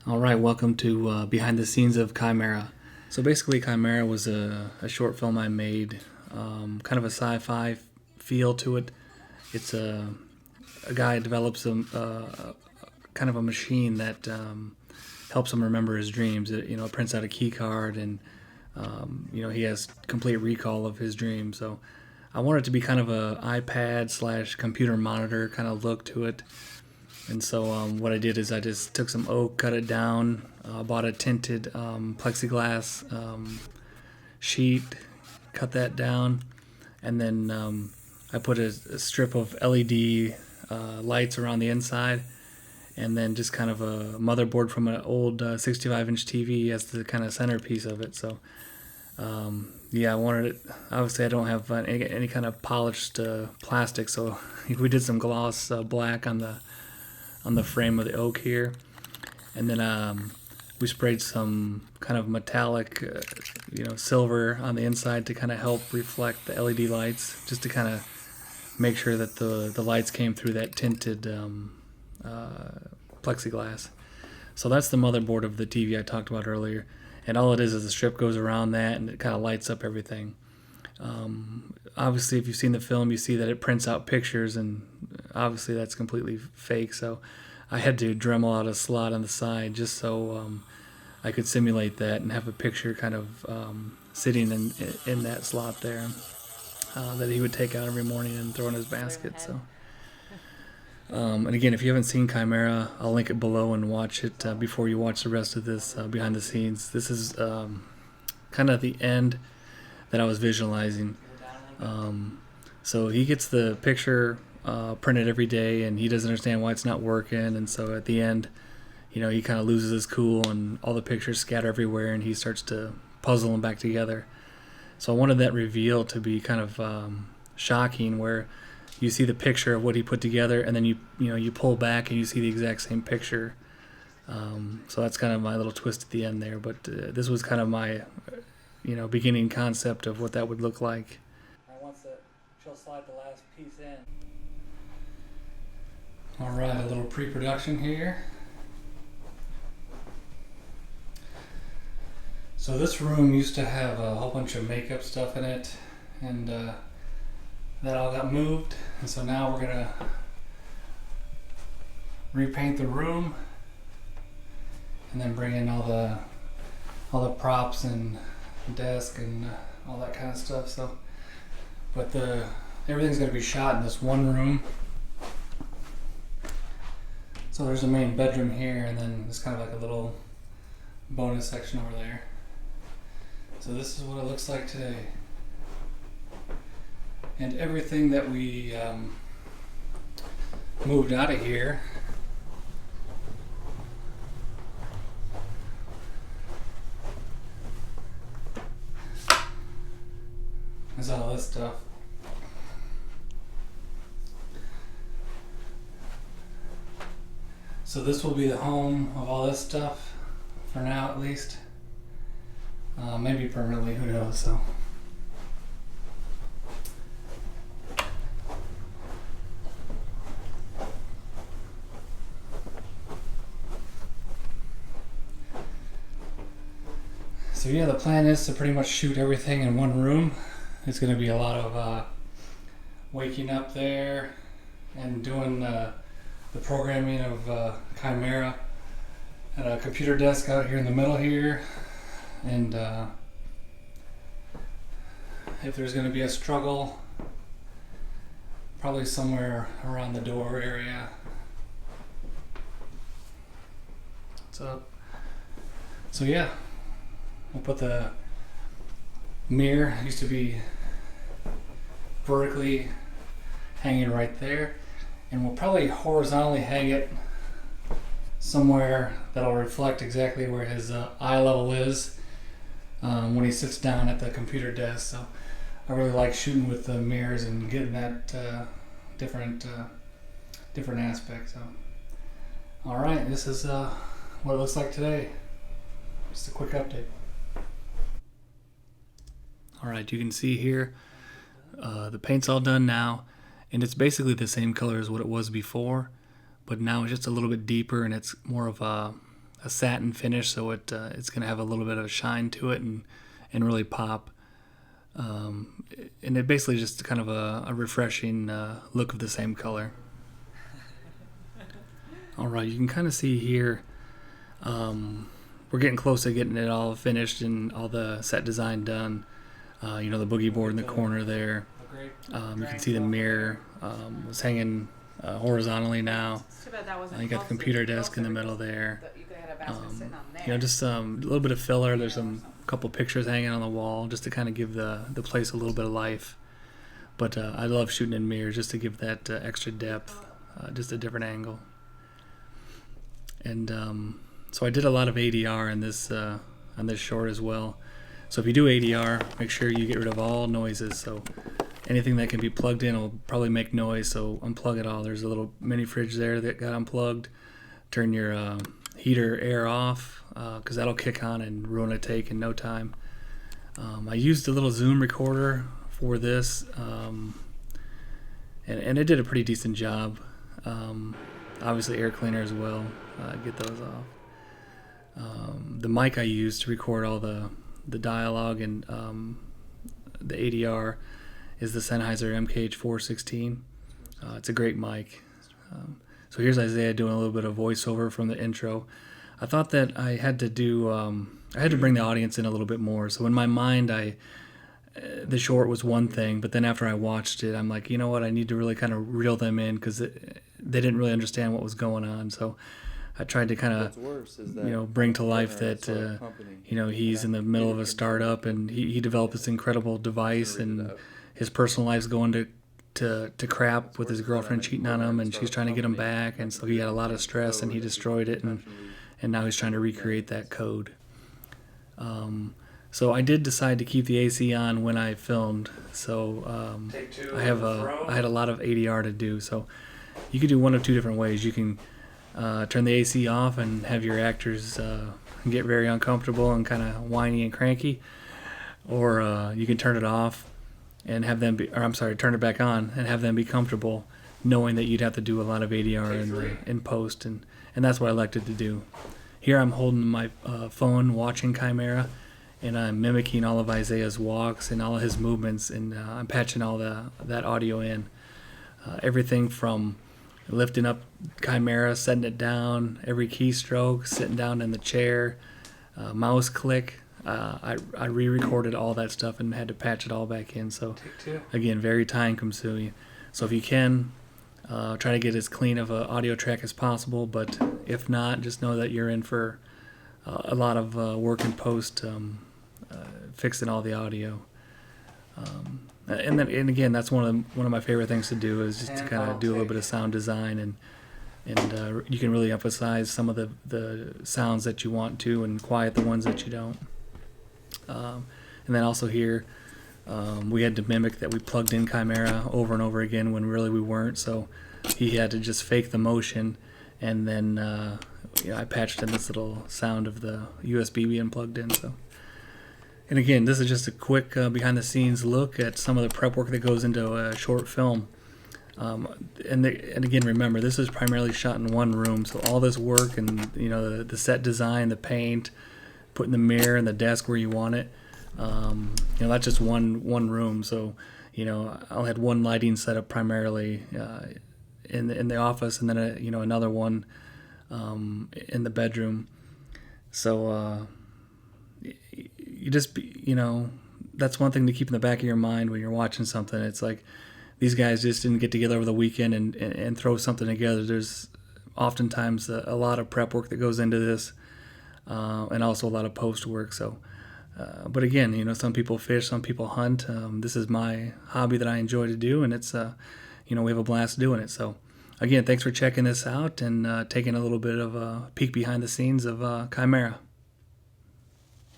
All right, welcome to Behind the Scenes of Chimera. So basically, Chimera was a short film I made, kind of a sci-fi feel to it. It's a guy develops a kind of a machine that helps him remember his dreams. It prints out a key card, and he has complete recall of his dreams. So I wanted it to be kind of a iPad slash computer monitor kind of look to it. And so what I did is I just took some oak, cut it down, bought a tinted plexiglass sheet, cut that down, and then I put a strip of LED lights around the inside, and then just kind of a motherboard from an old 65-inch TV as the kind of centerpiece of it. So I wanted it. Obviously, I don't have any kind of polished plastic, so we did some gloss black on the frame of the oak here, and then we sprayed some kind of metallic, silver on the inside to kind of help reflect the LED lights, just to kind of make sure that the lights came through that tinted plexiglass. So that's the motherboard of the TV I talked about earlier, and all it is a strip goes around that, and it kind of lights up everything. Obviously, if you've seen the film, you see that it prints out pictures, and obviously that's completely fake. So I had to Dremel out a slot on the side just so I could simulate that and have a picture kind of sitting in that slot there that he would take out every morning and throw in his basket. So, and again, if you haven't seen Chimera, I'll link it below and watch it before you watch the rest of this behind the scenes. This is kind of the end that I was visualizing. So he gets the picture printed every day, and he doesn't understand why it's not working, and so at the end, he kind of loses his cool, and all the pictures scatter everywhere, and he starts to puzzle them back together. So I wanted that reveal to be kind of shocking, where you see the picture of what he put together, and then you pull back and you see the exact same picture. So that's kind of my little twist at the end there, but this was kind of my beginning concept of what that would look like. Once she'll slide the last piece in. All right, a little pre-production here. So this room used to have a whole bunch of makeup stuff in it, and that all got moved, and so now we're gonna repaint the room and then bring in all the props and desk and all that kind of stuff. So, but everything's going to be shot in this one room. So there's a main bedroom here, and then there's kind of like a little bonus section over there. So this is what it looks like today, and everything that we moved out of here is all this stuff. So this will be the home of all this stuff, for now at least. Maybe permanently, who knows. So yeah, the plan is to pretty much shoot everything in one room. It's going to be a lot of waking up there and doing the programming of Chimera at a computer desk out here in the middle here, and if there's going to be a struggle, probably somewhere around the door area. So yeah, we'll put the mirror, used to be vertically hanging right there, and we'll probably horizontally hang it somewhere that'll reflect exactly where his eye level is when he sits down at the computer desk. So I really like shooting with the mirrors and getting that different aspect. So all right, this is what it looks like today. Just a quick update. All right, you can see here the paint's all done now, and it's basically the same color as what it was before, but now it's just a little bit deeper, and it's more of a a satin finish, so it's going to have a little bit of shine to it and really pop. And it basically just kind of a refreshing look of the same color. All right, you can kind of see here. We're getting close to getting it all finished and all the set design done. The boogie board in the corner there. You can see the mirror was hanging horizontally now. You got the computer desk in the middle there. Just a little bit of filler. There's a couple pictures hanging on the wall just to kind of give the place a little bit of life. But I love shooting in mirrors just to give that extra depth, just a different angle. And so I did a lot of ADR in this on this short as well. So if you do ADR, make sure you get rid of all noises. So anything that can be plugged in will probably make noise, so unplug it all. There's a little mini fridge there that got unplugged. Turn your heater air off, because that'll kick on and ruin a take in no time. I used a little Zoom recorder for this, and it did a pretty decent job. Obviously air cleaner as well, get those off. The mic I used to record all the dialogue and the ADR is the Sennheiser MKH416. It's a great mic. So here's Isaiah doing a little bit of voiceover from the intro. I thought that I had to bring the audience in a little bit more. So in my mind, the short was one thing, but then after I watched it, I'm like, you know what? I need to really kind of reel them in because they didn't really understand what was going on. So I tried to kind of, bring to life that, he's in the middle of a startup and he developed this incredible device and his personal life's going to crap with his girlfriend cheating on him and she's trying to get him back. And so he had a lot of stress and he destroyed it and now he's trying to recreate that code. So I did decide to keep the AC on when I filmed. So I had a lot of ADR to do. So you could do one of two different ways. You can turn the AC off and have your actors get very uncomfortable and kind of whiny and cranky, or you can turn it off and have them turn it back on and have them be comfortable, knowing that you'd have to do a lot of ADR in post, and that's what I elected to do. Here I'm holding my phone, watching Chimera, and I'm mimicking all of Isaiah's walks and all of his movements, and I'm patching all that audio in. Everything from lifting up Chimera, setting it down, every keystroke, sitting down in the chair, mouse click. I re-recorded all that stuff and had to patch it all back in. So again, very time consuming. So if you can, try to get as clean of an audio track as possible. But if not, just know that you're in for a lot of work in post, fixing all the audio. And again, that's one of my favorite things to do is just to kind of do a little bit of sound design and you can really emphasize some of the sounds that you want to and quiet the ones that you don't. And then also here, we had to mimic that we plugged in Chimera over and over again when really we weren't. So he had to just fake the motion, and then I patched in this little sound of the USB being plugged in. So. And again, this is just a quick behind-the-scenes look at some of the prep work that goes into a short film. And again, remember, this is primarily shot in one room, so all this work and the set design, the paint, putting the mirror and the desk where you want it, that's just one room. So I'll had one lighting setup primarily in the office, and then another one in the bedroom. So. You just, that's one thing to keep in the back of your mind when you're watching something. It's like these guys just didn't get together over the weekend and throw something together. There's oftentimes a lot of prep work that goes into this, and also a lot of post work. So, but again, some people fish, some people hunt. This is my hobby that I enjoy to do, and it's, we have a blast doing it. So, again, thanks for checking this out and taking a little bit of a peek behind the scenes of Chimera.